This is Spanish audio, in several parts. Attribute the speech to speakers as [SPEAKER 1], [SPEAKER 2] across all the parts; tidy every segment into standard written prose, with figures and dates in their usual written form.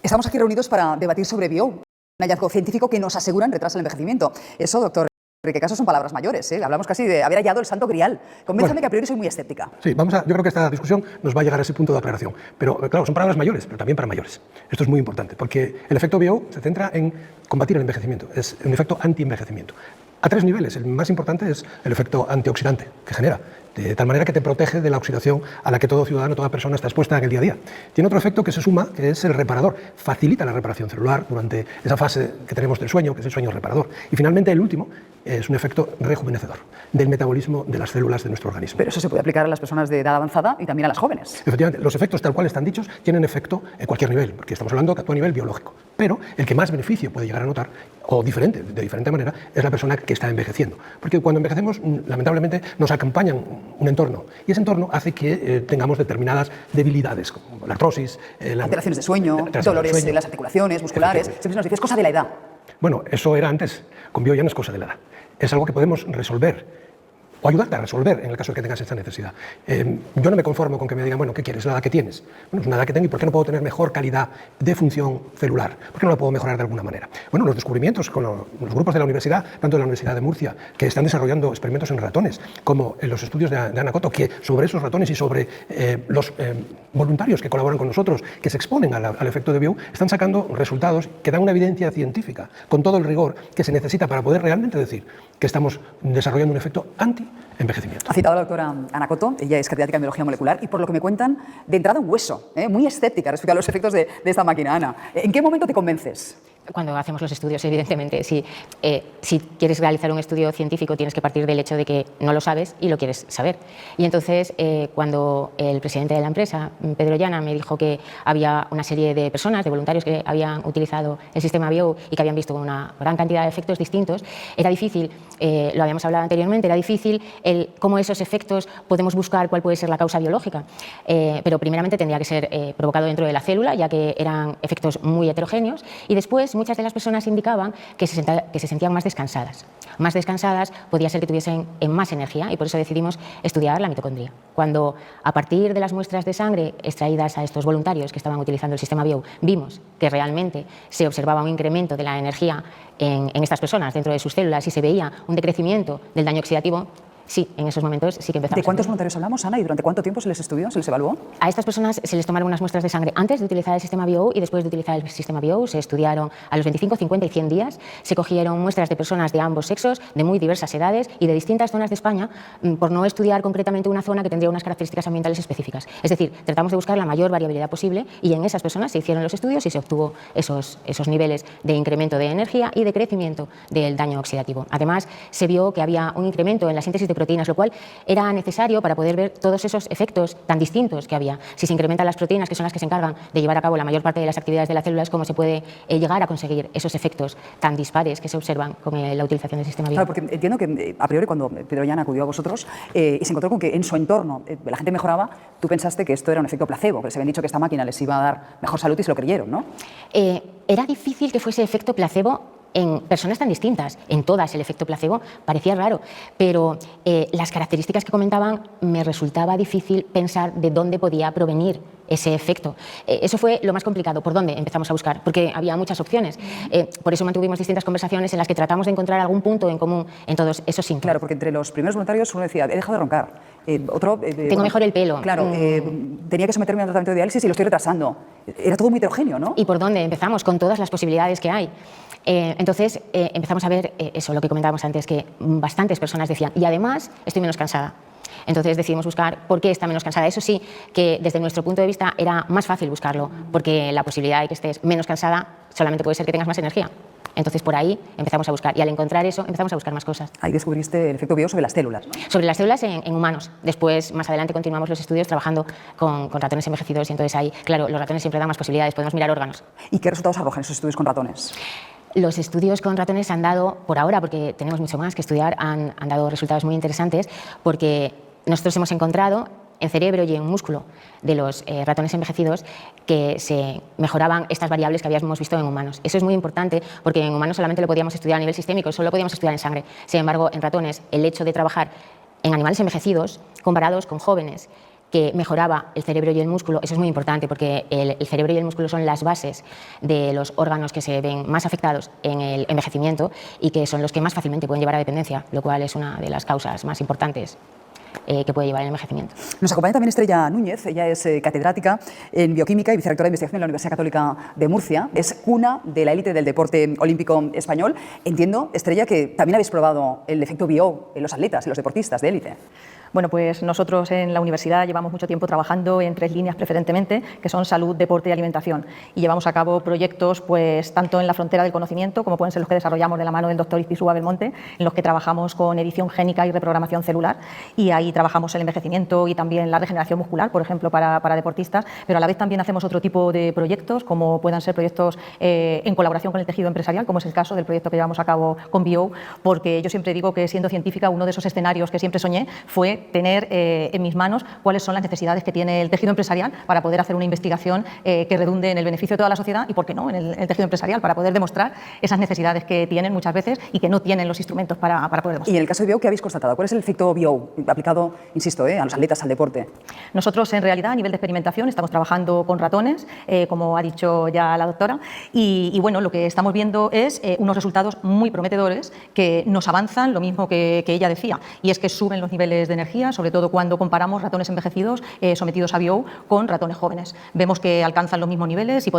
[SPEAKER 1] Estamos aquí reunidos para debatir sobre BIO, un hallazgo científico que nos aseguran retrasa el envejecimiento. Eso, doctor Enrique Caso, son palabras mayores, ¿eh? Hablamos casi de haber hallado el santo grial. Convénzame que a priori soy muy escéptica.
[SPEAKER 2] Sí, yo creo que esta discusión nos va a llegar a ese punto de aclaración. Pero, claro, son palabras mayores, pero también para mayores. Esto es muy importante, porque el efecto BIO se centra en combatir el envejecimiento. Es un efecto anti-envejecimiento. A tres niveles. El más importante es el efecto antioxidante que genera, de tal manera que te protege de la oxidación a la que todo ciudadano, toda persona está expuesta en el día a día. Tiene otro efecto que se suma, que es el reparador. Facilita la reparación celular durante esa fase que tenemos del sueño, que es el sueño reparador. Y finalmente, el último es un efecto rejuvenecedor del metabolismo de las células de nuestro organismo.
[SPEAKER 1] Pero eso se puede aplicar a las personas de edad avanzada y también a las jóvenes.
[SPEAKER 2] Efectivamente, los efectos tal cual están dichos tienen efecto en cualquier nivel, porque estamos hablando que actúa a nivel biológico. Pero el que más beneficio puede llegar a notar, o de diferente manera, es la persona que está envejeciendo. Porque cuando envejecemos, lamentablemente, nos acompaña un entorno. Y ese entorno hace que tengamos determinadas debilidades, como la artrosis,
[SPEAKER 1] alteraciones de sueño, dolores en las articulaciones, musculares. Siempre nos dices, cosa de la edad.
[SPEAKER 2] Bueno, eso era antes. Con BIO ya no es cosa de la edad. Es algo que podemos resolver o ayudarte a resolver en el caso de que tengas esta necesidad. Yo no me conformo con que me digan, bueno, ¿qué quieres? La edad que tienes. Bueno, es una edad que tengo, ¿y por qué no puedo tener mejor calidad de función celular? ¿Por qué no la puedo mejorar de alguna manera? Bueno, los descubrimientos con los grupos de la universidad, tanto de la Universidad de Murcia, que están desarrollando experimentos en ratones, como en los estudios de Ana Coto, que sobre esos ratones y sobre los voluntarios que colaboran con nosotros, que se exponen al efecto de BIO, están sacando resultados que dan una evidencia científica, con todo el rigor que se necesita para poder realmente decir que estamos desarrollando un efecto anti-envejecimiento.
[SPEAKER 1] Ha citado a la doctora Ana Coto, ella es catedrática en biología molecular y por lo que me cuentan, de entrada un hueso, muy escéptica respecto a los efectos de esta máquina. Ana, ¿en qué momento te convences?
[SPEAKER 3] Cuando hacemos los estudios, evidentemente, si quieres realizar un estudio científico tienes que partir del hecho de que no lo sabes y lo quieres saber. Y entonces, cuando el presidente de la empresa, Pedro Llana, me dijo que había una serie de personas, de voluntarios que habían utilizado el sistema BIO y que habían visto una gran cantidad de efectos distintos, era difícil, lo habíamos hablado anteriormente, era difícil cómo esos efectos podemos buscar cuál puede ser la causa biológica. Pero primeramente tendría que ser provocado dentro de la célula, ya que eran efectos muy heterogéneos, y después muchas de las personas indicaban que se sentían más descansadas. Más descansadas podía ser que tuviesen más energía y por eso decidimos estudiar la mitocondria. Cuando a partir de las muestras de sangre extraídas a estos voluntarios que estaban utilizando el sistema BIO vimos que realmente se observaba un incremento de la energía en estas personas dentro de sus células y se veía un decrecimiento del daño oxidativo, sí, en esos momentos sí que empezamos.
[SPEAKER 1] ¿De cuántos voluntarios hablamos, Ana? ¿Y durante cuánto tiempo se les estudió, se les evaluó?
[SPEAKER 3] A estas personas se les tomaron unas muestras de sangre antes de utilizar el sistema BIO y después de utilizar el sistema BIO. Se estudiaron a los 25, 50 y 100 días. Se cogieron muestras de personas de ambos sexos, de muy diversas edades y de distintas zonas de España, por no estudiar concretamente una zona que tendría unas características ambientales específicas. Es decir, tratamos de buscar la mayor variabilidad posible y en esas personas se hicieron los estudios y se obtuvo esos niveles de incremento de energía y de crecimiento del daño oxidativo. Además, se vio que había un incremento en la síntesis de proteínas, lo cual era necesario para poder ver todos esos efectos tan distintos que había. Si se incrementan las proteínas, que son las que se encargan de llevar a cabo la mayor parte de las actividades de la célula, es cómo se puede llegar a conseguir esos efectos tan dispares que se observan con la utilización del sistema BIO.
[SPEAKER 1] Claro, porque entiendo que a priori cuando Pedro Llana acudió a vosotros y se encontró con que en su entorno la gente mejoraba, tú pensaste que esto era un efecto placebo, que les habían dicho que esta máquina les iba a dar mejor salud y se lo creyeron, ¿no?
[SPEAKER 3] Era difícil que fuese efecto placebo en personas tan distintas. En todas el efecto placebo parecía raro, pero las características que comentaban me resultaba difícil pensar de dónde podía provenir ese efecto. Eso fue lo más complicado. ¿Por dónde empezamos a buscar? Porque había muchas opciones. Por eso mantuvimos distintas conversaciones en las que tratamos de encontrar algún punto en común en todos esos síntomas.
[SPEAKER 1] Claro, porque entre los primeros voluntarios uno decía, he dejado de roncar. Otro,
[SPEAKER 3] tengo mejor el pelo.
[SPEAKER 1] Claro, tenía que someterme a un tratamiento de diálisis y lo estoy retrasando. Era todo muy heterogéneo, ¿no?
[SPEAKER 3] ¿Y por dónde empezamos? Con todas las posibilidades que hay. Entonces empezamos a ver eso, lo que comentábamos antes, que bastantes personas decían, y además estoy menos cansada. Entonces decidimos buscar por qué está menos cansada. Eso sí, que desde nuestro punto de vista era más fácil buscarlo, porque la posibilidad de que estés menos cansada solamente puede ser que tengas más energía. Entonces por ahí empezamos a buscar y al encontrar eso empezamos a buscar más cosas.
[SPEAKER 1] Ahí descubriste el efecto BIO sobre las células, ¿no?
[SPEAKER 3] Sobre las células en humanos. Después, más adelante, continuamos los estudios trabajando con ratones envejecidos y entonces ahí, claro, los ratones siempre dan más posibilidades, podemos mirar órganos.
[SPEAKER 1] ¿Y qué resultados arrojan esos estudios con ratones?
[SPEAKER 3] Los estudios con ratones han dado, por ahora, porque tenemos mucho más que estudiar, han dado resultados muy interesantes porque nosotros hemos encontrado en cerebro y en músculo de los ratones envejecidos que se mejoraban estas variables que habíamos visto en humanos. Eso es muy importante porque en humanos solamente lo podíamos estudiar a nivel sistémico, solo lo podíamos estudiar en sangre. Sin embargo, en ratones, el hecho de trabajar en animales envejecidos comparados con jóvenes que mejoraba el cerebro y el músculo. Eso es muy importante porque el cerebro y el músculo son las bases de los órganos que se ven más afectados en el envejecimiento y que son los que más fácilmente pueden llevar a dependencia, lo cual es una de las causas más importantes que puede llevar el envejecimiento.
[SPEAKER 1] Nos acompaña también Estrella Núñez, ella es catedrática en bioquímica y vicerrectora de investigación en la Universidad Católica de Murcia. Es cuna de la élite del deporte olímpico español. Entiendo, Estrella, que también habéis probado el efecto bio en los atletas, en los deportistas de élite.
[SPEAKER 4] Bueno, pues nosotros en la universidad llevamos mucho tiempo trabajando en 3 líneas preferentemente, que son salud, deporte y alimentación. Y llevamos a cabo proyectos pues tanto en la frontera del conocimiento, como pueden ser los que desarrollamos de la mano del doctor Izpisúa Belmonte, en los que trabajamos con edición génica y reprogramación celular. Y ahí trabajamos el envejecimiento y también la regeneración muscular, por ejemplo, para deportistas. Pero a la vez también hacemos otro tipo de proyectos, como puedan ser proyectos en colaboración con el tejido empresarial, como es el caso del proyecto que llevamos a cabo con Bio, porque yo siempre digo que siendo científica, uno de esos escenarios que siempre soñé fue tener en mis manos cuáles son las necesidades que tiene el tejido empresarial para poder hacer una investigación que redunde en el beneficio de toda la sociedad y, por qué no, en el tejido empresarial, para poder demostrar esas necesidades que tienen muchas veces y que no tienen los instrumentos para poder demostrar.
[SPEAKER 1] Y en el caso de Bio, ¿qué habéis constatado? ¿Cuál es el efecto Bio aplicado, insisto, a los atletas, al deporte?
[SPEAKER 4] Nosotros, en realidad, a nivel de experimentación, estamos trabajando con ratones, como ha dicho ya la doctora, y bueno, lo que estamos viendo es unos resultados muy prometedores que nos avanzan lo mismo que ella decía, y es que suben los niveles de energía, sobre todo cuando comparamos ratones envejecidos sometidos a Bio con ratones jóvenes. Vemos que alcanzan los mismos niveles y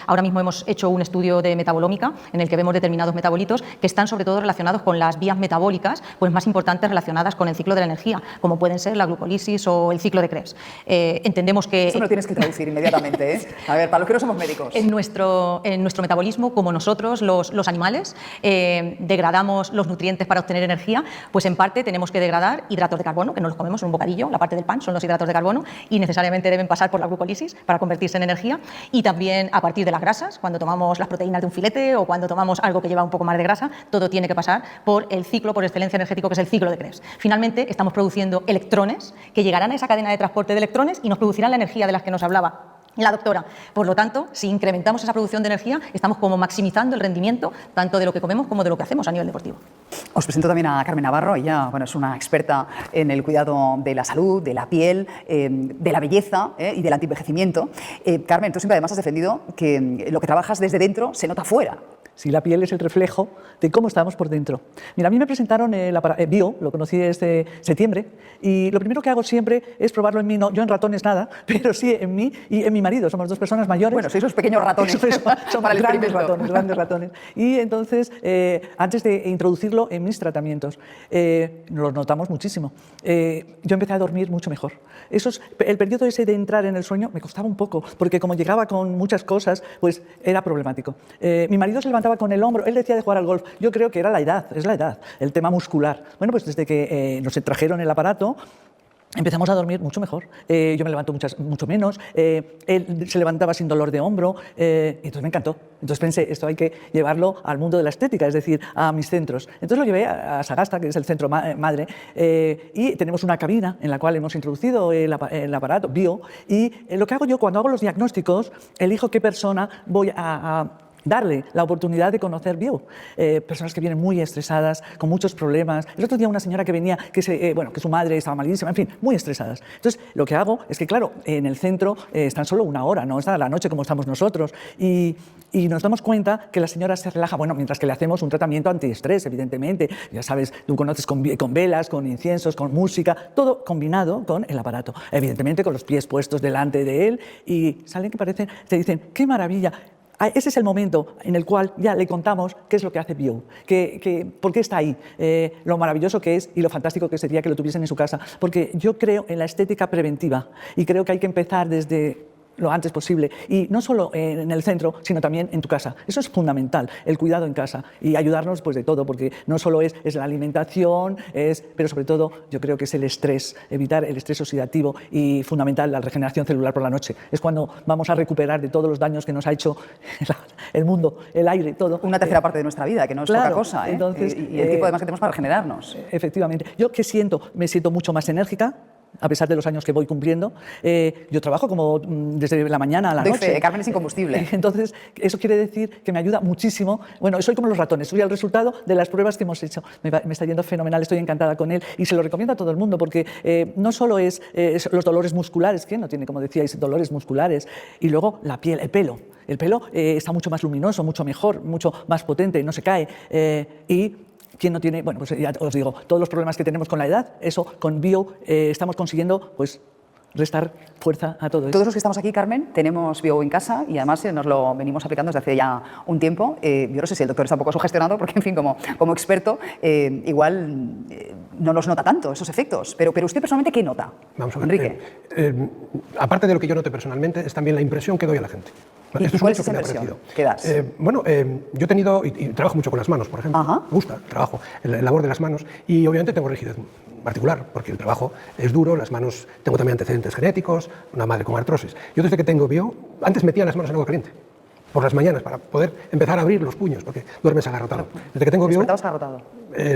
[SPEAKER 4] ahora mismo hemos hecho un estudio de metabolómica en el que vemos determinados metabolitos que están sobre todo relacionados con las vías metabólicas pues más importantes relacionadas con el ciclo de la energía, como pueden ser la glucólisis o el ciclo de Krebs. Entendemos que...
[SPEAKER 1] Eso me lo tienes que traducir inmediatamente, ¿eh? A ver, para los que no somos médicos.
[SPEAKER 4] En nuestro metabolismo, como nosotros, los animales, degradamos los nutrientes para obtener energía, pues en parte tenemos que degradar hidratos de carbono, que no los comemos en un bocadillo, la parte del pan son los hidratos de carbono y necesariamente deben pasar por la glucólisis para convertirse en energía, y también a partir de las grasas, cuando tomamos las proteínas de un filete o cuando tomamos algo que lleva un poco más de grasa, todo tiene que pasar por el ciclo por excelencia energético, que es el ciclo de Krebs. Finalmente, estamos produciendo electrones que llegarán a esa cadena de transporte de electrones y nos producirán la energía de la que nos hablaba la doctora. Por lo tanto, si incrementamos esa producción de energía, estamos como maximizando el rendimiento tanto de lo que comemos como de lo que hacemos a nivel deportivo.
[SPEAKER 1] Os presento también a Carmen Navarro. Ella, bueno, es una experta en el cuidado de la salud, de la piel, de la belleza y del antienvejecimiento. Carmen, tú siempre además has defendido que lo que trabajas desde dentro se nota fuera.
[SPEAKER 5] Si la piel es el reflejo de cómo estamos por dentro. Mira, a mí me presentaron el Bio, lo conocí desde septiembre, y lo primero que hago siempre es probarlo en mí, no, yo en ratones nada, pero sí en mí y en mi marido. Somos 2 personas mayores.
[SPEAKER 1] Bueno, sois esos pequeños ratones.
[SPEAKER 5] Somos grandes ratones. Y entonces, antes de introducirlo en mis tratamientos, los notamos muchísimo. Yo empecé a dormir mucho mejor. El periodo ese de entrar en el sueño me costaba un poco, porque como llegaba con muchas cosas, pues era problemático. Mi marido se levantaba con el hombro, él decía de jugar al golf. Yo creo que era la edad, es la edad, el tema muscular. Bueno, pues desde que nos trajeron el aparato, empezamos a dormir mucho mejor. Yo me levanto mucho menos. Él se levantaba sin dolor de hombro. Entonces me encantó. Entonces pensé, esto hay que llevarlo al mundo de la estética, es decir, a mis centros. Entonces lo llevé a Sagasta, que es el centro madre, y tenemos una cabina en la cual hemos introducido el aparato Bio. Y lo que hago yo cuando hago los diagnósticos, elijo qué persona voy a darle la oportunidad de conocer Bio. Personas que vienen muy estresadas, con muchos problemas. El otro día una señora que venía, que su madre estaba malísima, en fin, muy estresadas. Entonces, lo que hago es que, claro, en el centro están solo 1 hora, no está a la noche como estamos nosotros. Y nos damos cuenta que la señora se relaja, bueno, mientras que le hacemos un tratamiento antiestrés, evidentemente. Ya sabes, tú conoces con velas, con inciensos, con música, todo combinado con el aparato. Evidentemente, con los pies puestos delante de él, y salen que te dicen, ¡qué maravilla! Ese es el momento en el cual ya le contamos qué es lo que hace Bio, por qué está ahí, lo maravilloso que es y lo fantástico que sería que lo tuviesen en su casa. Porque yo creo en la estética preventiva y creo que hay que empezar desde lo antes posible, y no solo en el centro, sino también en tu casa. Eso es fundamental, el cuidado en casa, y ayudarnos pues de todo, porque no solo es la alimentación, pero sobre todo yo creo que es el estrés, evitar el estrés oxidativo, y fundamental la regeneración celular por la noche. Es cuando vamos a recuperar de todos los daños que nos ha hecho el mundo, el aire, todo.
[SPEAKER 1] Una tercera parte de nuestra vida, que no es poca cosa,
[SPEAKER 5] entonces,
[SPEAKER 1] y el tiempo además que tenemos para regenerarnos.
[SPEAKER 5] Efectivamente. Yo, ¿qué siento? Me siento mucho más enérgica. a pesar de los años que voy cumpliendo. Yo trabajo como desde la mañana a la
[SPEAKER 1] Doy
[SPEAKER 5] noche.
[SPEAKER 1] fe, Carmen es incombustible.
[SPEAKER 5] Entonces, eso quiere decir que me ayuda muchísimo. Bueno, soy como los ratones, soy el resultado de las pruebas que hemos hecho. Me está yendo fenomenal, estoy encantada con él y se lo recomiendo a todo el mundo porque no solo es los dolores musculares, que no tiene, como decíais, dolores musculares, y luego la piel, el pelo. El pelo está mucho más luminoso, mucho mejor, mucho más potente, no se cae. Y ¿quién no tiene? Bueno, pues ya os digo, todos los problemas que tenemos con la edad, eso con Bio estamos consiguiendo pues restar fuerza a todo eso.
[SPEAKER 1] Todos los que estamos aquí, Carmen, tenemos Bio en casa y además nos lo venimos aplicando desde hace ya un tiempo. Yo no sé si el doctor está un poco sugestionado porque, en fin, como experto, igual no los nota tanto esos efectos. Pero usted personalmente, ¿qué nota?
[SPEAKER 2] Vamos a ver.
[SPEAKER 1] Enrique.
[SPEAKER 2] Aparte de lo que yo note personalmente, es también la impresión que doy a la gente.
[SPEAKER 1] ¿Y
[SPEAKER 2] Esto
[SPEAKER 1] cuál
[SPEAKER 2] es
[SPEAKER 1] es
[SPEAKER 2] un
[SPEAKER 1] esa
[SPEAKER 2] hecho que me ha
[SPEAKER 1] impresión
[SPEAKER 2] parecido.
[SPEAKER 1] que das?
[SPEAKER 2] Bueno, yo he tenido, y trabajo mucho con las manos, por ejemplo.
[SPEAKER 1] Ajá.
[SPEAKER 2] Me gusta, trabajo, el labor de las manos, y obviamente tengo rigidez particular, porque el trabajo es duro, las manos, tengo también antecedentes genéticos, una madre con artrosis. Yo desde que tengo Bio, antes metía las manos en agua caliente, por las mañanas, para poder empezar a abrir los puños, porque duermes agarrotado. Desde que tengo Bio,
[SPEAKER 1] ¿Despertabas agarrotado?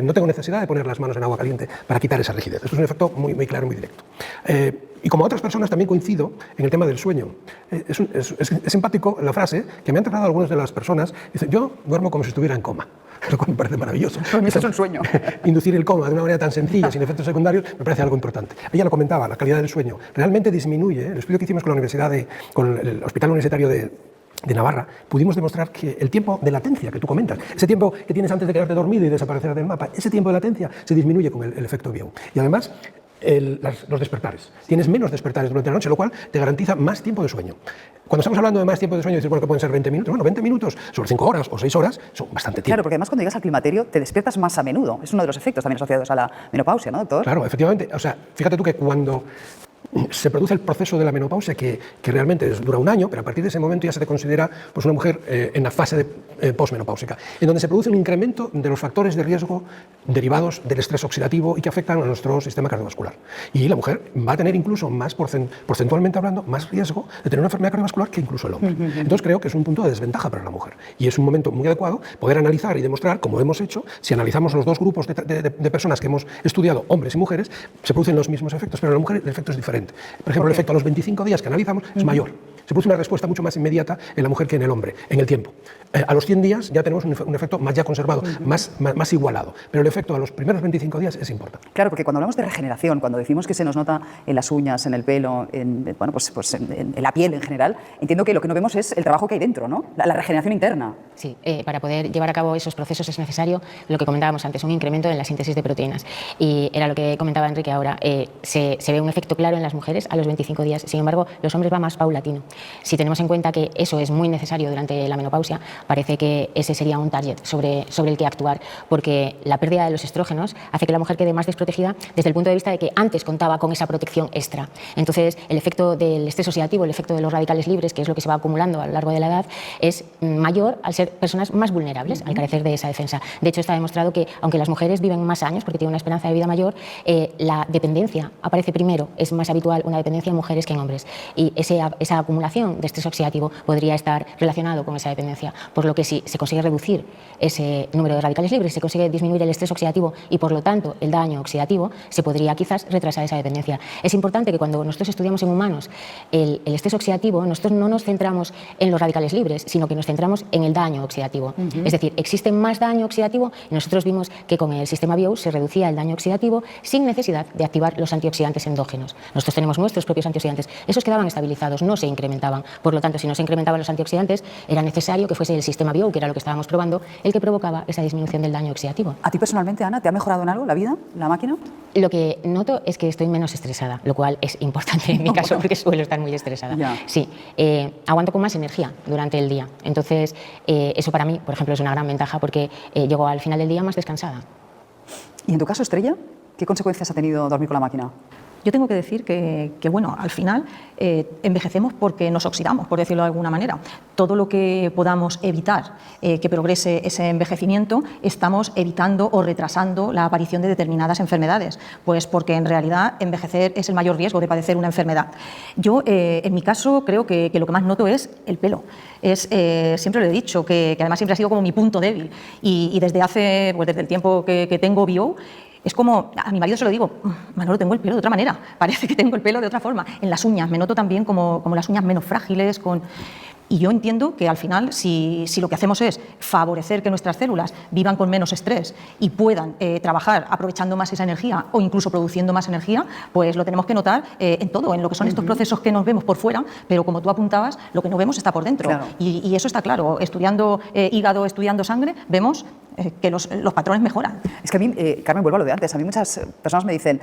[SPEAKER 2] no tengo necesidad de poner las manos en agua caliente para quitar esa rigidez. Esto es un efecto muy, muy claro, muy directo. Y como otras personas también coincido en el tema del sueño. Es simpático la frase que me han trasladado algunas de las personas. Dicen, yo duermo como si estuviera en coma, lo cual me parece maravilloso.
[SPEAKER 1] Para mí eso es un sueño.
[SPEAKER 2] Inducir el coma de una manera tan sencilla, sin efectos secundarios, me parece algo importante. Ella lo comentaba, la calidad del sueño realmente disminuye. El estudio que hicimos con con el Hospital Universitario de Navarra, pudimos demostrar que el tiempo de latencia que tú comentas, ese tiempo que tienes antes de quedarte dormido y desaparecer del mapa, ese tiempo de latencia se disminuye con el efecto Bio. Y además, los despertares. Tienes menos despertares durante la noche, lo cual te garantiza más tiempo de sueño. Cuando estamos hablando de más tiempo de sueño, decir, bueno, que pueden ser 20 minutos. Bueno, 20 minutos sobre 5 horas o 6 horas son bastante tiempo.
[SPEAKER 1] Claro, porque además cuando llegas al climaterio te despiertas más a menudo. Es uno de los efectos también asociados a la menopausia, ¿no, doctor?
[SPEAKER 2] Claro, efectivamente. O sea, fíjate tú que cuando se produce el proceso de la menopausia, que realmente dura un año, pero a partir de ese momento ya se te considera pues, una mujer en la fase posmenopáusica, en donde se produce un incremento de los factores de riesgo derivados del estrés oxidativo y que afectan a nuestro sistema cardiovascular. Y la mujer va a tener incluso más, porcentualmente hablando, más riesgo de tener una enfermedad cardiovascular que incluso el hombre. Entonces creo que es un punto de desventaja para la mujer. Y es un momento muy adecuado poder analizar y demostrar, como hemos hecho, si analizamos los dos grupos de personas que hemos estudiado, hombres y mujeres, se producen los mismos efectos, pero en la mujer el efecto es diferente. Por ejemplo, el efecto a los 25 días que analizamos es mayor. Se produce una respuesta mucho más inmediata en la mujer que en el hombre, en el tiempo. A los 100 días ya tenemos un efecto más ya conservado, más igualado, pero el efecto a los primeros 25 días es importante.
[SPEAKER 1] Claro, porque cuando hablamos de regeneración, cuando decimos que se nos nota en las uñas, en el pelo, en la piel en general, entiendo que lo que no vemos es el trabajo que hay dentro, ¿no? La regeneración interna.
[SPEAKER 3] Sí, para poder llevar a cabo esos procesos es necesario lo que comentábamos antes, un incremento en la síntesis de proteínas. Y era lo que comentaba Enrique ahora, se ve un efecto claro en las mujeres a los 25 días, sin embargo, los hombres va más paulatino. Si tenemos en cuenta que eso es muy necesario durante la menopausia, parece que ese sería un target sobre el que actuar, porque la pérdida de los estrógenos hace que la mujer quede más desprotegida desde el punto de vista de que antes contaba con esa protección extra. Entonces, el efecto del estrés oxidativo, el efecto de los radicales libres, que es lo que se va acumulando a lo largo de la edad, es mayor al ser personas más vulnerables, al carecer de esa defensa. De hecho, está demostrado que, aunque las mujeres viven más años porque tienen una esperanza de vida mayor, la dependencia aparece primero. Es más habitual una dependencia en mujeres que en hombres. Y esa acumulación de estrés oxidativo podría estar relacionado con esa dependencia, por lo que si se consigue reducir ese número de radicales libres, se consigue disminuir el estrés oxidativo y por lo tanto el daño oxidativo, se podría quizás retrasar esa dependencia. Es importante que cuando nosotros estudiamos en humanos el estrés oxidativo, nosotros no nos centramos en los radicales libres, sino que nos centramos en el daño oxidativo. Es decir, existe más daño oxidativo y nosotros vimos que con el sistema Bio se reducía el daño oxidativo sin necesidad de activar los antioxidantes endógenos. Nosotros tenemos nuestros propios antioxidantes. Esos quedaban estabilizados, no se incrementaban. Por lo tanto, si no se incrementaban los antioxidantes, era necesario que fuese el sistema Bio, que era lo que estábamos probando, el que provocaba esa disminución del daño oxidativo.
[SPEAKER 1] ¿A ti personalmente, Ana, te ha mejorado en algo la vida, la máquina?
[SPEAKER 3] Lo que noto es que estoy menos estresada, lo cual es importante en mi caso porque suelo estar muy estresada.
[SPEAKER 1] Ya.
[SPEAKER 3] Sí, aguanto con más energía durante el día. Entonces, eso para mí, por ejemplo, es una gran ventaja porque llego al final del día más descansada.
[SPEAKER 1] ¿Y en tu caso, Estrella, qué consecuencias ha tenido dormir con la máquina?
[SPEAKER 4] Yo tengo que decir que bueno, al final envejecemos porque nos oxidamos, por decirlo de alguna manera. Todo lo que podamos evitar que progrese ese envejecimiento, estamos evitando o retrasando la aparición de determinadas enfermedades, pues porque en realidad envejecer es el mayor riesgo de padecer una enfermedad. Yo, en mi caso, creo que lo que más noto es el pelo. Siempre lo he dicho, que además siempre ha sido como mi punto débil y desde hace, pues desde el tiempo que tengo Bio, Es como, a mi marido se lo digo, Manolo, tengo el pelo de otra manera, parece que tengo el pelo de otra forma. En las uñas, me noto también como las uñas menos frágiles. Y yo entiendo que al final, si lo que hacemos es favorecer que nuestras células vivan con menos estrés y puedan trabajar aprovechando más esa energía o incluso produciendo más energía, pues lo tenemos que notar en todo, en lo que son estos procesos que nos vemos por fuera, pero como tú apuntabas, lo que no vemos está por dentro.
[SPEAKER 1] Claro.
[SPEAKER 4] Y eso está claro. Estudiando hígado, estudiando sangre, vemos que los patrones mejoran.
[SPEAKER 1] Es que a mí, Carmen, vuelvo a lo de antes, a mí muchas personas me dicen,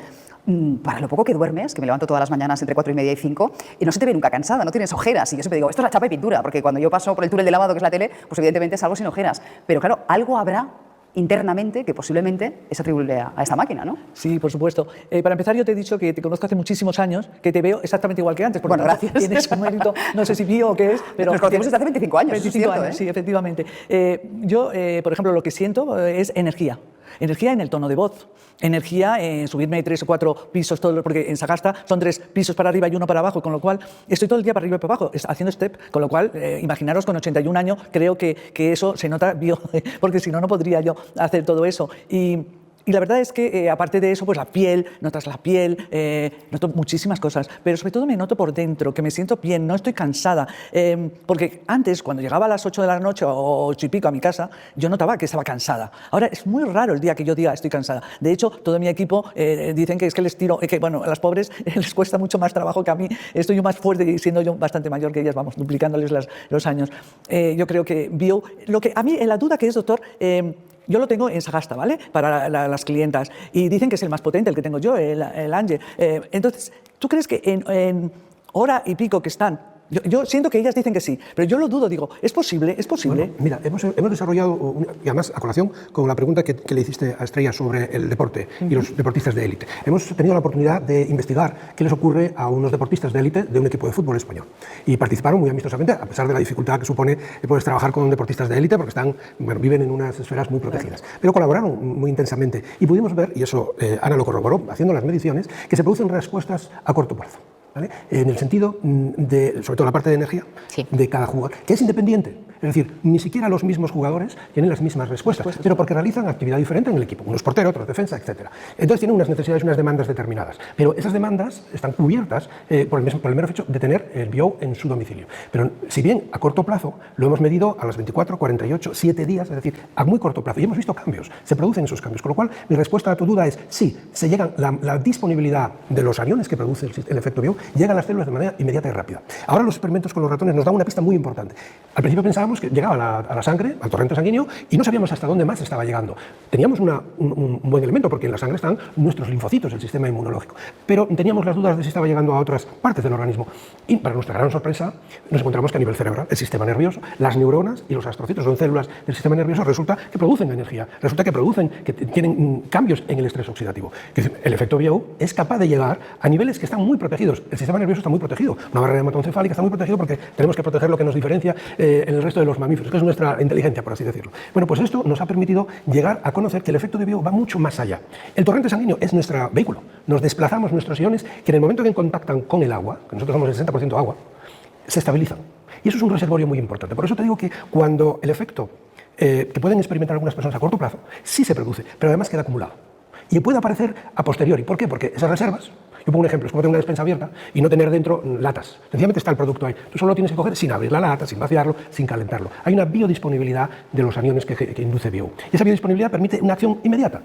[SPEAKER 1] para lo poco que duermes, que me levanto todas las mañanas entre 4:30 y 5, y no se te ve nunca cansada, no tienes ojeras. Y yo siempre digo, esto es la chapa y pintura, porque cuando yo paso por el túnel de lavado, que es la tele, pues evidentemente salgo sin ojeras. Pero claro, algo habrá internamente que posiblemente es atribuible a esta máquina, ¿no?
[SPEAKER 5] Sí, por supuesto. Para empezar, yo te he dicho que te conozco hace muchísimos años, que te veo exactamente igual que antes. Por
[SPEAKER 1] Bueno,
[SPEAKER 5] lo tanto,
[SPEAKER 1] gracias.
[SPEAKER 5] Tienes un mérito, no sé si mío o qué es, pero...
[SPEAKER 1] Nos conocemos desde hace 25 años,
[SPEAKER 5] 25
[SPEAKER 1] eso es cierto,
[SPEAKER 5] años, sí, efectivamente. Yo, por ejemplo, lo que siento es energía. Energía en el tono de voz, energía en subirme 3 o 4 pisos, porque en Sagasta son 3 pisos para arriba y 1 para abajo, con lo cual estoy todo el día para arriba y para abajo, haciendo step, con lo cual, imaginaros, con 81 años, creo que eso se nota porque si no, no podría yo hacer todo eso. Y la verdad es que, aparte de eso, pues la piel, notas la piel, noto muchísimas cosas, pero sobre todo me noto por dentro, que me siento bien, no estoy cansada. Porque antes, cuando llegaba a las 8 de la noche o 8 y pico a mi casa, yo notaba que estaba cansada. Ahora es muy raro el día que yo diga estoy cansada. De hecho, todo mi equipo dicen que es que les tiro, que bueno, a las pobres les cuesta mucho más trabajo que a mí. Estoy yo más fuerte y siendo yo bastante mayor que ellas, vamos, duplicándoles los años. Yo creo que lo que a mí, en la duda que es, doctor, yo lo tengo en Sagasta, ¿vale? Para las clientas. Y dicen que es el más potente, el que tengo yo, el Ángel. Entonces, ¿tú crees que en hora y pico que están? Yo siento que ellas dicen que sí, pero yo lo dudo, digo, ¿es posible? ¿Es posible?
[SPEAKER 2] Bueno, mira, hemos desarrollado, y además a colación con la pregunta que le hiciste a Estrella sobre el deporte y los deportistas de élite. Hemos tenido la oportunidad de investigar qué les ocurre a unos deportistas de élite de un equipo de fútbol español. Y participaron muy amistosamente, a pesar de la dificultad que supone poder trabajar con deportistas de élite, porque viven en unas esferas muy protegidas. Pero colaboraron muy intensamente y pudimos ver, y eso Ana lo corroboró haciendo las mediciones, que se producen respuestas a corto plazo. ¿Vale? En el sentido de, sobre todo la parte de energía,
[SPEAKER 3] sí,
[SPEAKER 2] de cada jugador, que es independiente. Es decir, ni siquiera los mismos jugadores tienen las mismas respuestas, pero porque realizan actividad diferente en el equipo. Uno es portero, otro es defensa, etc. Entonces tienen unas necesidades, unas demandas determinadas. Pero esas demandas están cubiertas por el mero hecho de tener el BIO en su domicilio. Pero si bien a corto plazo lo hemos medido a las 24, 48, 7 días, es decir, a muy corto plazo. Y hemos visto cambios, se producen esos cambios. Con lo cual, mi respuesta a tu duda es sí, se llega la disponibilidad de los aniones que produce el efecto BIO, llega a las células de manera inmediata y rápida. Ahora los experimentos con los ratones nos dan una pista muy importante. Al principio pensábamos que llegaba a la sangre, al torrente sanguíneo, y no sabíamos hasta dónde más estaba llegando. Teníamos un buen elemento, porque en la sangre están nuestros linfocitos, el sistema inmunológico. Pero teníamos las dudas de si estaba llegando a otras partes del organismo. Y para nuestra gran sorpresa, nos encontramos que a nivel cerebral, el sistema nervioso, las neuronas y los astrocitos son células del sistema nervioso, resulta que producen energía, resulta que tienen cambios en el estrés oxidativo. El efecto BIO es capaz de llegar a niveles que están muy protegidos. El sistema nervioso está muy protegido. Una barrera hematoencefálica está muy protegido porque tenemos que proteger lo que nos diferencia en el resto de los mamíferos, que es nuestra inteligencia, por así decirlo. Bueno, pues esto nos ha permitido llegar a conocer que el efecto de BIO va mucho más allá. El torrente sanguíneo es nuestro vehículo. Nos desplazamos nuestros iones que en el momento que contactan con el agua, que nosotros somos el 60% agua, se estabilizan. Y eso es un reservorio muy importante. Por eso te digo que cuando el efecto que pueden experimentar algunas personas a corto plazo, sí se produce, pero además queda acumulado. Y puede aparecer a posteriori. ¿Por qué? Porque esas reservas, yo pongo un ejemplo, es como tener una despensa abierta y no tener dentro latas. Sencillamente está el producto ahí. Tú solo tienes que coger sin abrir la lata, sin vaciarlo, sin calentarlo. Hay una biodisponibilidad de los aniones que induce BIO. Y esa biodisponibilidad permite una acción inmediata,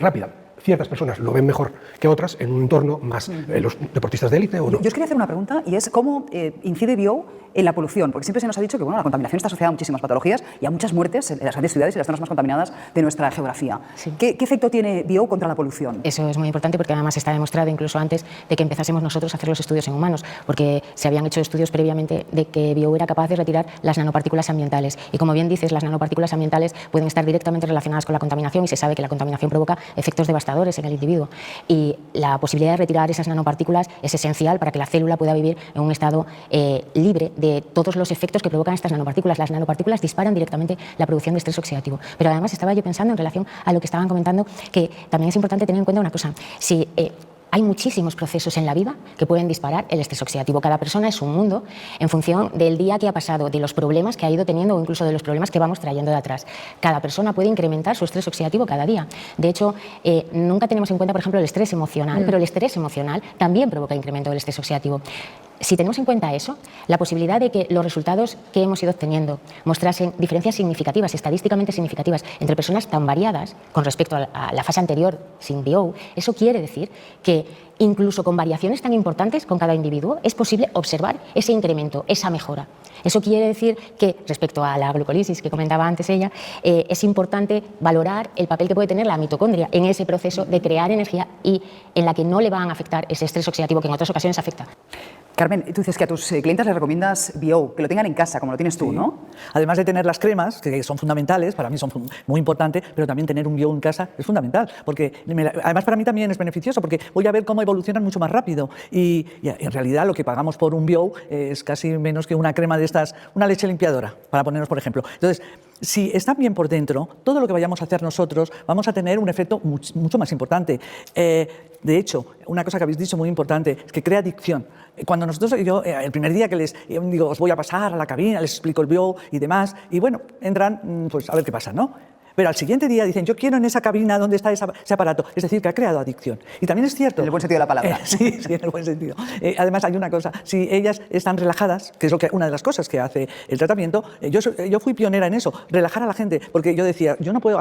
[SPEAKER 2] rápida. Ciertas personas lo ven mejor que otras en un entorno más, los deportistas de élite o no.
[SPEAKER 1] Yo os quería hacer una pregunta, y es cómo incide BIO en la polución, porque siempre se nos ha dicho que bueno, la contaminación está asociada a muchísimas patologías y a muchas muertes en las grandes ciudades y las zonas más contaminadas de nuestra geografía.
[SPEAKER 3] Sí.
[SPEAKER 1] ¿Qué efecto tiene BIO contra la polución?
[SPEAKER 3] Eso es muy importante porque además está demostrado incluso antes de que empezásemos nosotros a hacer los estudios en humanos, porque se habían hecho estudios previamente de que BIO era capaz de retirar las nanopartículas ambientales. Y como bien dices, las nanopartículas ambientales pueden estar directamente relacionadas con la contaminación y se sabe que la contaminación provoca efectos devastadores en el individuo. Y la posibilidad de retirar esas nanopartículas es esencial para que la célula pueda vivir en un estado libre de todos los efectos que provocan estas nanopartículas. Las nanopartículas disparan directamente la producción de estrés oxidativo. Pero además estaba yo pensando en relación a lo que estaban comentando, que también es importante tener en cuenta una cosa. Si hay muchísimos procesos en la vida que pueden disparar el estrés oxidativo. Cada persona es un mundo en función del día que ha pasado, de los problemas que ha ido teniendo o incluso de los problemas que vamos trayendo de atrás. Cada persona puede incrementar su estrés oxidativo cada día. De hecho, nunca tenemos en cuenta, por ejemplo, el estrés emocional, pero el estrés emocional también provoca incremento del estrés oxidativo. Si tenemos en cuenta eso, la posibilidad de que los resultados que hemos ido obteniendo mostrasen diferencias significativas, estadísticamente significativas, entre personas tan variadas con respecto a la fase anterior sin BO, eso quiere decir que incluso con variaciones tan importantes con cada individuo es posible observar ese incremento, esa mejora. Eso quiere decir que, respecto a la glucólisis que comentaba antes ella, es importante valorar el papel que puede tener la mitocondria en ese proceso de crear energía y en la que no le van a afectar ese estrés oxidativo que en otras ocasiones afecta.
[SPEAKER 1] Carmen, tú dices que a tus clientes les recomiendas BO, que lo tengan en casa, como lo tienes tú, ¿no?
[SPEAKER 5] Además de tener las cremas, que son fundamentales, para mí son muy importantes, pero también tener un BO en casa es fundamental, porque además para mí también es beneficioso, porque voy a ver cómo evolucionan mucho más rápido y en realidad lo que pagamos por un BO es casi menos que una crema de estas, una leche limpiadora, para ponernos por ejemplo. Entonces, si están bien por dentro, todo lo que vayamos a hacer nosotros vamos a tener un efecto mucho más importante. De hecho, una cosa que habéis dicho muy importante es que crea adicción. Cuando nosotros, yo el primer día que les digo, os voy a pasar a la cabina, les explico el BO y demás, y bueno, entran, pues a ver qué pasa, ¿no? Pero al siguiente día dicen, yo quiero en esa cabina donde está ese aparato. Es decir, que ha creado adicción. Y también es cierto...
[SPEAKER 1] En el buen sentido de la palabra.
[SPEAKER 5] Sí, en el buen sentido. Además, hay una cosa. Si ellas están relajadas, que es una de las cosas que hace el tratamiento, yo fui pionera en eso, relajar a la gente. Porque yo decía, yo no puedo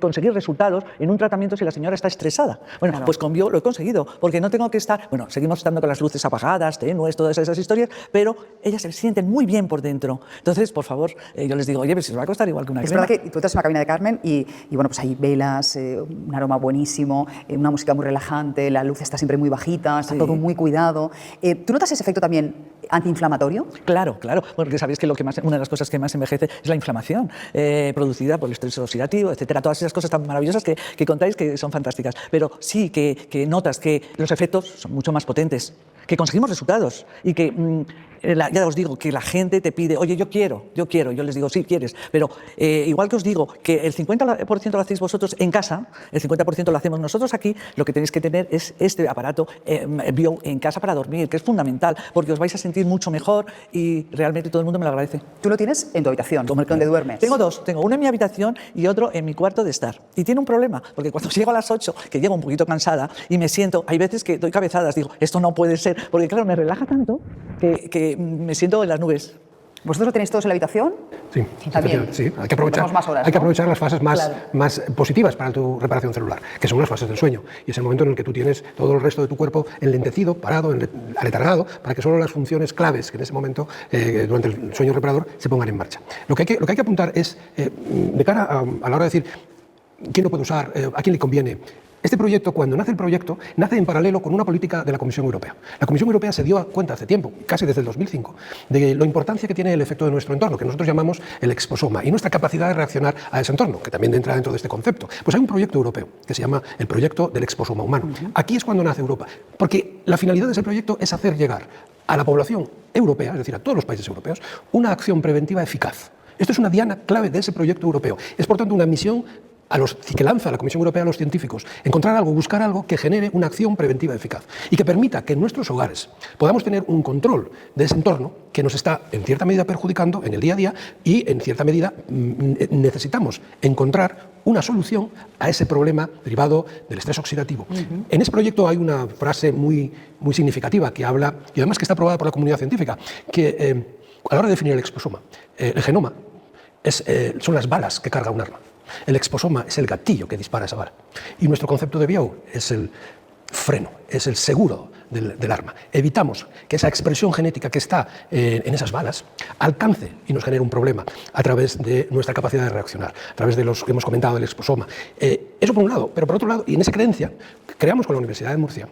[SPEAKER 5] conseguir resultados en un tratamiento si la señora está estresada. Bueno, claro. Pues con BIO lo he conseguido. Porque no tengo que estar... Bueno, seguimos estando con las luces apagadas, tenues, todas esas historias, pero ellas se sienten muy bien por dentro. Entonces, por favor, yo les digo, oye, pues si os va a costar igual que una crema.
[SPEAKER 1] Es verdad que tú entras en una cabina de Carmen y bueno, pues hay velas, un aroma buenísimo, una música muy relajante, la luz está siempre muy bajita, está todo muy cuidado. ¿Tú notas ese efecto también antiinflamatorio?
[SPEAKER 5] Claro, porque sabéis que una de las cosas que más envejece es la inflamación producida por el estrés oxidativo, etcétera. Todas esas cosas tan maravillosas que contáis que son fantásticas. Pero sí que notas que los efectos son mucho más potentes, que conseguimos resultados y que... ya os digo que la gente te pide, oye, yo quiero, yo les digo, sí, quieres, pero igual que os digo que el 50% lo hacéis vosotros en casa, el 50% lo hacemos nosotros aquí, lo que tenéis que tener es este aparato BIO en casa para dormir, que es fundamental, porque os vais a sentir mucho mejor y realmente todo el mundo me lo agradece.
[SPEAKER 1] ¿Tú lo tienes en tu habitación, donde duermes?
[SPEAKER 5] Tengo dos, tengo uno en mi habitación y otro en mi cuarto de estar. Y tiene un problema, porque cuando llego a las 8, que llego un poquito cansada y me siento, hay veces que doy cabezadas, digo, esto no puede ser, porque claro, me relaja tanto que me siento en las nubes.
[SPEAKER 1] ¿Vosotros lo tenéis todos en la habitación?
[SPEAKER 2] Sí,
[SPEAKER 1] también.
[SPEAKER 2] Sí, hay que aprovechar,
[SPEAKER 1] más horas,
[SPEAKER 2] hay que
[SPEAKER 1] ¿no?
[SPEAKER 2] aprovechar las fases más positivas para tu reparación celular, que son las fases del sueño. Y es el momento en el que tú tienes todo el resto de tu cuerpo enlentecido, parado, aletargado, para que solo las funciones claves que en ese momento, durante el sueño reparador, se pongan en marcha. Lo que hay que apuntar es, de cara a la hora de decir quién lo puede usar, a quién le conviene. Este proyecto, cuando nace el proyecto, nace en paralelo con una política de la Comisión Europea. La Comisión Europea se dio cuenta hace tiempo, casi desde el 2005, de la importancia que tiene el efecto de nuestro entorno, que nosotros llamamos el exposoma, y nuestra capacidad de reaccionar a ese entorno, que también entra dentro de este concepto. Pues hay un proyecto europeo que se llama el proyecto del exposoma humano. Aquí es cuando nace Europa, porque la finalidad de ese proyecto es hacer llegar a la población europea, es decir, a todos los países europeos, una acción preventiva eficaz. Esto es una diana clave de ese proyecto europeo. Es, por tanto, una misión que lanza la Comisión Europea a los científicos, encontrar algo, buscar algo que genere una acción preventiva eficaz y que permita que en nuestros hogares podamos tener un control de ese entorno que nos está en cierta medida perjudicando en el día a día y en cierta medida necesitamos encontrar una solución a ese problema derivado del estrés oxidativo. En ese proyecto hay una frase muy significativa que habla, y además que está aprobada por la comunidad científica, que a la hora de definir el exposoma, el genoma son las balas que carga un arma. El exposoma es el gatillo que dispara esa bala. Y nuestro concepto de BIO es el freno, es el seguro del arma. Evitamos que esa expresión genética que está en esas balas alcance y nos genere un problema a través de nuestra capacidad de reaccionar, a través de los que hemos comentado del exposoma. Eso por un lado, pero por otro lado, y en esa creencia, creamos con la Universidad de Murcia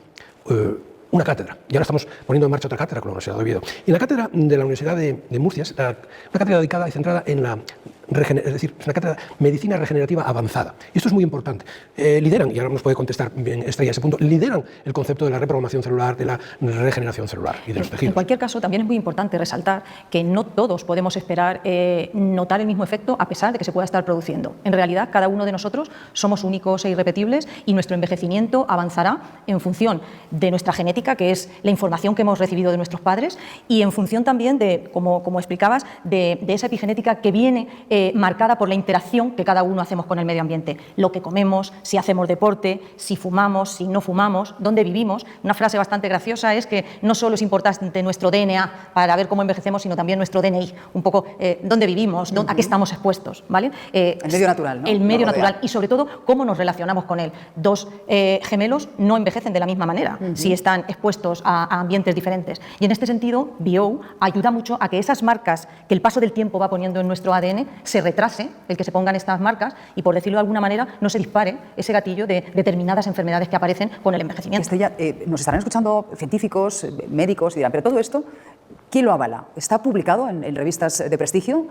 [SPEAKER 2] una cátedra. Y ahora estamos poniendo en marcha otra cátedra con la Universidad de Oviedo. Y la cátedra de la Universidad de Murcia es una cátedra dedicada y centrada en la es decir, es una cátedra medicina regenerativa avanzada. Y esto es muy importante. Lideran, y ahora nos puede contestar bien Estrella ese punto, lideran el concepto de la reprogramación celular, de la regeneración celular y de los tejidos.
[SPEAKER 4] En cualquier caso, también es muy importante resaltar que no todos podemos esperar notar el mismo efecto a pesar de que se pueda estar produciendo. En realidad, cada uno de nosotros somos únicos e irrepetibles y nuestro envejecimiento avanzará en función de nuestra genética, que es la información que hemos recibido de nuestros padres, y en función también de, como explicabas, de esa epigenética que viene marcada por la interacción que cada uno hacemos con el medio ambiente. Lo que comemos, si hacemos deporte, si fumamos, si no fumamos, dónde vivimos. Una frase bastante graciosa es que no solo es importante nuestro DNA para ver cómo envejecemos, sino también nuestro DNI, un poco dónde vivimos, a qué estamos expuestos, ¿vale?
[SPEAKER 1] El medio natural, ¿no?
[SPEAKER 4] El medio natural y sobre todo cómo nos relacionamos con él. Dos gemelos no envejecen de la misma manera si están expuestos a ambientes diferentes. Y en este sentido, BIO ayuda mucho a que esas marcas que el paso del tiempo va poniendo en nuestro ADN se retrase, el que se pongan estas marcas y, por decirlo de alguna manera, no se dispare ese gatillo de determinadas enfermedades que aparecen con el envejecimiento.
[SPEAKER 1] Estrella, nos estarán escuchando científicos, médicos, y dirán, pero todo esto, ¿quién lo avala? ¿Está publicado en revistas de prestigio?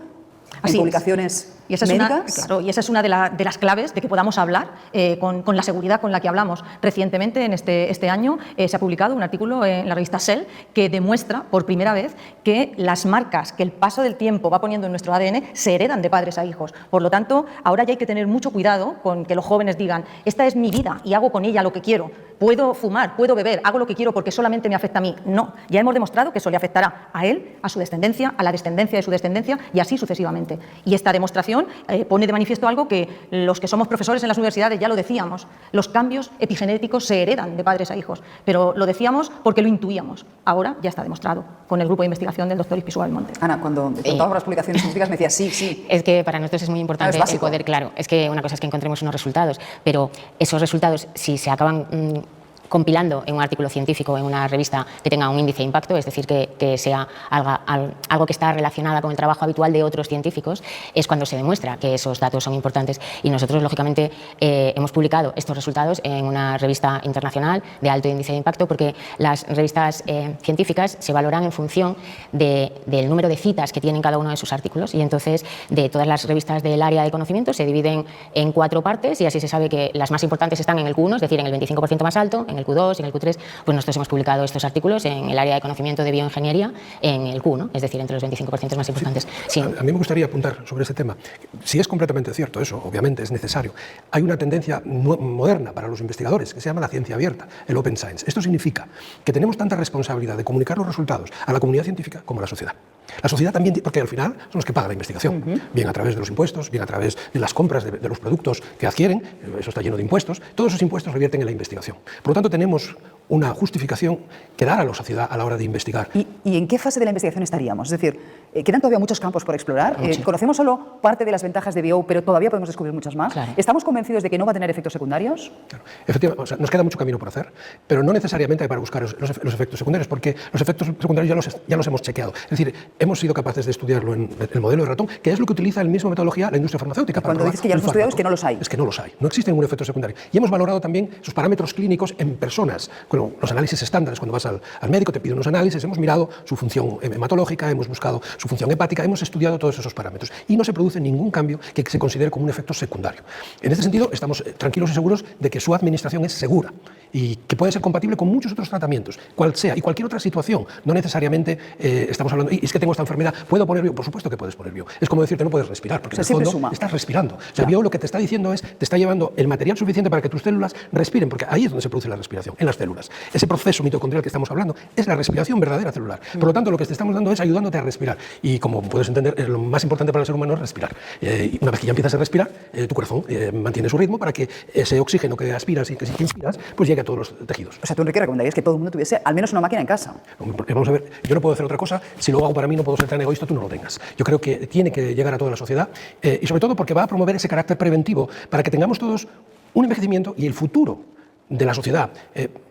[SPEAKER 1] ¿En publicaciones médicas?
[SPEAKER 4] Claro, y esa es una de las claves de que podamos hablar con la seguridad con la que hablamos. Recientemente, en este año, se ha publicado un artículo en la revista Cell que demuestra por primera vez que las marcas que el paso del tiempo va poniendo en nuestro ADN se heredan de padres a hijos. Por lo tanto, ahora ya hay que tener mucho cuidado con que los jóvenes digan, esta es mi vida y hago con ella lo que quiero. Puedo fumar, puedo beber, hago lo que quiero porque solamente me afecta a mí. No, ya hemos demostrado que eso le afectará a él, a su descendencia, a la descendencia de su descendencia y así sucesivamente. Y esta demostración pone de manifiesto algo que los que somos profesores en las universidades ya lo decíamos. Los cambios epigenéticos se heredan de padres a hijos, pero lo decíamos porque lo intuíamos. Ahora ya está demostrado con el grupo de investigación del doctor Ispizua Belmonte.
[SPEAKER 1] Ana, cuando te contábamos las publicaciones científicas me decías sí.
[SPEAKER 3] Es que para nosotros es muy importante el poder, claro, es que una cosa es que encontremos unos resultados, pero esos resultados, si se acaban compilando en un artículo científico, en una revista que tenga un índice de impacto, es decir, que sea algo que está relacionado con el trabajo habitual de otros científicos, es cuando se demuestra que esos datos son importantes. Y nosotros, lógicamente, hemos publicado estos resultados en una revista internacional de alto índice de impacto, porque las revistas científicas se valoran en función del número de citas que tienen cada uno de sus artículos, y entonces de todas las revistas del área de conocimiento se dividen en 4 partes, y así se sabe que las más importantes están en el Q1, es decir, en el 25% más alto, en el Q2 y en el Q3, pues nosotros hemos publicado estos artículos en el área de conocimiento de bioingeniería en el Q1, es decir, entre los 25% más importantes. Sí.
[SPEAKER 2] A mí me gustaría apuntar sobre ese tema. Si es completamente cierto eso, obviamente es necesario. Hay una tendencia moderna para los investigadores que se llama la ciencia abierta, el Open Science. Esto significa que tenemos tanta responsabilidad de comunicar los resultados a la comunidad científica como a la sociedad. La sociedad también, porque al final son los que pagan la investigación, bien a través de los impuestos, bien a través de las compras de los productos que adquieren, eso está lleno de impuestos, todos esos impuestos revierten en la investigación. Por lo tanto, tenemos una justificación que dar a la sociedad a la hora de investigar.
[SPEAKER 1] ¿Y en qué fase de la investigación estaríamos? Es decir, quedan todavía muchos campos por explorar.
[SPEAKER 2] Sí.
[SPEAKER 1] Conocemos solo parte de las ventajas de BIO, pero todavía podemos descubrir muchas más.
[SPEAKER 3] Claro.
[SPEAKER 1] ¿Estamos convencidos de que no va a tener efectos secundarios?
[SPEAKER 2] Claro. Efectivamente, o sea, nos queda mucho camino por hacer, pero no necesariamente hay para buscar los efectos secundarios, porque los efectos secundarios ya los hemos chequeado. Es decir, hemos sido capaces de estudiarlo en el modelo de ratón, que es lo que utiliza la misma metodología la industria farmacéutica.
[SPEAKER 1] Cuando dices que ya los hemos estudiado es que no los hay.
[SPEAKER 2] Es que no los hay. No existe ningún efecto secundario. Y hemos valorado también sus parámetros clínicos en personas. Bueno, los análisis estándares, cuando vas al médico te pide unos análisis, hemos mirado su función hematológica, hemos buscado su función hepática, hemos estudiado todos esos parámetros y no se produce ningún cambio que se considere como un efecto secundario. En este sentido, estamos tranquilos y seguros de que su administración es segura y que puede ser compatible con muchos otros tratamientos, cual sea, y cualquier otra situación. No necesariamente estamos hablando, es que tengo esta enfermedad, ¿puedo poner bio? Por supuesto que puedes poner bio. Es como decirte, no puedes respirar, porque en el fondo estás respirando. O sea, el bio lo que te está diciendo es, te está llevando el material suficiente para que tus células respiren, porque ahí es donde se produce la respiración, en las células. Ese proceso mitocondrial que estamos hablando es la respiración verdadera celular. Por lo tanto, lo que te estamos dando es ayudándote a respirar. Y como puedes entender, lo más importante para el ser humano es respirar. Y una vez que ya empiezas a respirar, tu corazón mantiene su ritmo para que ese oxígeno que aspiras y que inspiras, pues llegue a todos los tejidos.
[SPEAKER 1] O sea, ¿tú, Enrique, recomendarías que todo el mundo tuviese al menos una máquina en casa?
[SPEAKER 2] Vamos a ver, yo no puedo hacer otra cosa. Si lo hago para mí, no puedo ser tan egoísta, tú no lo tengas. Yo creo que tiene que llegar a toda la sociedad y sobre todo porque va a promover ese carácter preventivo para que tengamos todos un envejecimiento y el futuro de la sociedad.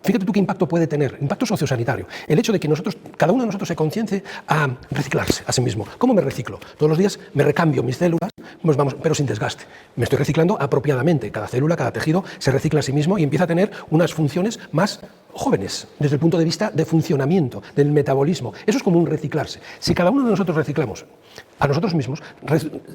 [SPEAKER 2] Fíjate tú qué impacto puede tener, impacto sociosanitario. El hecho de que cada uno de nosotros se conciencie a reciclarse a sí mismo. ¿Cómo me reciclo? Todos los días me recambio mis células pues vamos, pero sin desgaste. Me estoy reciclando apropiadamente. Cada célula, cada tejido se recicla a sí mismo y empieza a tener unas funciones más jóvenes desde el punto de vista de funcionamiento, del metabolismo. Eso es como un reciclarse. Si cada uno de nosotros reciclamos a nosotros mismos,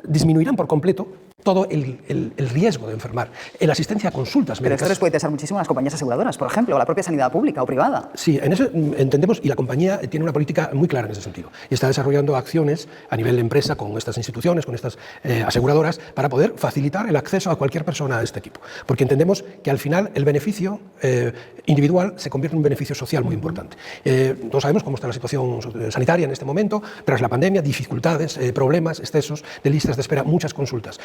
[SPEAKER 2] disminuirán por completo todo el riesgo de enfermar. En la asistencia a consultas
[SPEAKER 1] Pero
[SPEAKER 2] médicas...
[SPEAKER 1] esto les puede interesar muchísimo a las compañías aseguradoras, por ejemplo, o a la propia sanidad pública o privada.
[SPEAKER 2] Sí, en eso entendemos, y la compañía tiene una política muy clara en ese sentido, y está desarrollando acciones a nivel de empresa con estas instituciones, con estas aseguradoras, para poder facilitar el acceso a cualquier persona a este equipo. Porque entendemos que al final el beneficio individual se convierte en un beneficio social muy importante. Todos sabemos cómo está la situación sanitaria en este momento, tras la pandemia, dificultades, problemas, excesos de listas de espera, muchas consultas.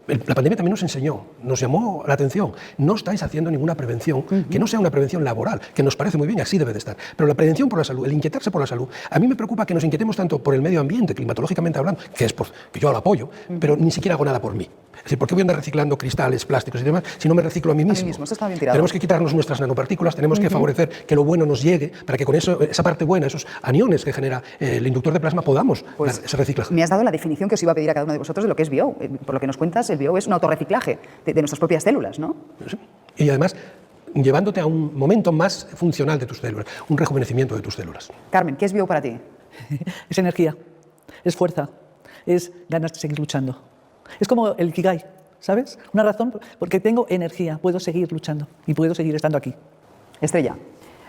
[SPEAKER 2] La pandemia también nos enseñó, nos llamó la atención, no estáis haciendo ninguna prevención, que no sea una prevención laboral, que nos parece muy bien, así debe de estar, pero la prevención por la salud, el inquietarse por la salud, a mí me preocupa que nos inquietemos tanto por el medio ambiente, climatológicamente hablando, que yo lo apoyo, pero ni siquiera hago nada por mí. Es decir, ¿por qué voy a andar reciclando cristales, plásticos y demás si no me reciclo a mí mismo?
[SPEAKER 1] Esto está bien tirado.
[SPEAKER 2] Tenemos que quitarnos nuestras nanopartículas, tenemos que favorecer que lo bueno nos llegue, para que con eso, esa parte buena, esos aniones que genera el inductor de plasma, podamos dar ese reciclaje.
[SPEAKER 1] Me has dado la definición que os iba a pedir a cada uno de vosotros de lo que es bio. Por lo que nos cuentas, el bio es un autorreciclaje de nuestras propias células, ¿no?
[SPEAKER 2] Sí. Y además, llevándote a un momento más funcional de tus células, un rejuvenecimiento de tus células.
[SPEAKER 1] Carmen, ¿qué es bio para ti?
[SPEAKER 5] Es energía, es fuerza, es ganas de seguir luchando. Es como el Ikigai, ¿sabes? Una razón porque tengo energía, puedo seguir luchando y puedo seguir estando aquí.
[SPEAKER 1] Estrella.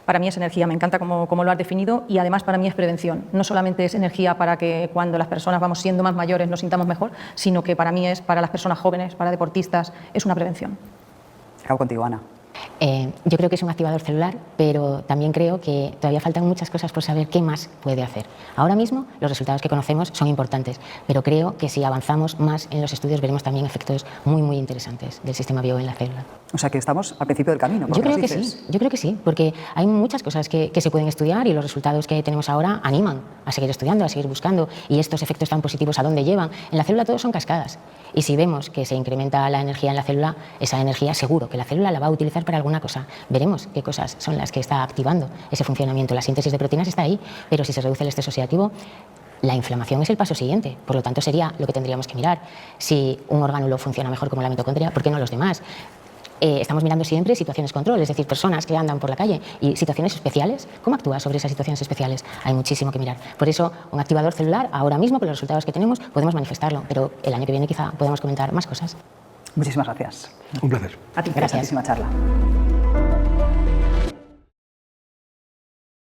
[SPEAKER 4] Para mí es energía, me encanta cómo lo has definido, y además para mí es prevención. No solamente es energía para que cuando las personas vamos siendo más mayores nos sintamos mejor, sino que para mí es para las personas jóvenes, para deportistas, es una prevención.
[SPEAKER 1] Acabo contigo, Ana.
[SPEAKER 3] Yo creo que es un activador celular, pero también creo que todavía faltan muchas cosas por saber qué más puede hacer. Ahora mismo los resultados que conocemos son importantes, pero creo que si avanzamos más en los estudios veremos también efectos muy, muy interesantes del sistema bio en la célula.
[SPEAKER 1] O sea que estamos al principio del camino.
[SPEAKER 3] Yo creo que sí, porque hay muchas cosas que se pueden estudiar y los resultados que tenemos ahora animan a seguir estudiando, a seguir buscando, y estos efectos tan positivos, ¿a dónde llevan? En la célula todos son cascadas, y si vemos que se incrementa la energía en la célula, esa energía seguro que la célula la va a utilizar para alguna cosa. Veremos qué cosas son las que está activando ese funcionamiento. La síntesis de proteínas está ahí, pero si se reduce el estrés oxidativo, la inflamación es el paso siguiente. Por lo tanto, sería lo que tendríamos que mirar. Si un orgánulo funciona mejor como la mitocondria, ¿por qué no los demás? Estamos mirando siempre situaciones control, es decir, personas que andan por la calle y situaciones especiales. ¿Cómo actúa sobre esas situaciones especiales? Hay muchísimo que mirar. Por eso, un activador celular, ahora mismo, con los resultados que tenemos, podemos manifestarlo, pero el año que viene quizá podamos comentar más cosas.
[SPEAKER 1] Muchísimas gracias.
[SPEAKER 2] Un placer.
[SPEAKER 1] A ti,
[SPEAKER 3] Gracias.
[SPEAKER 1] interesantísima charla.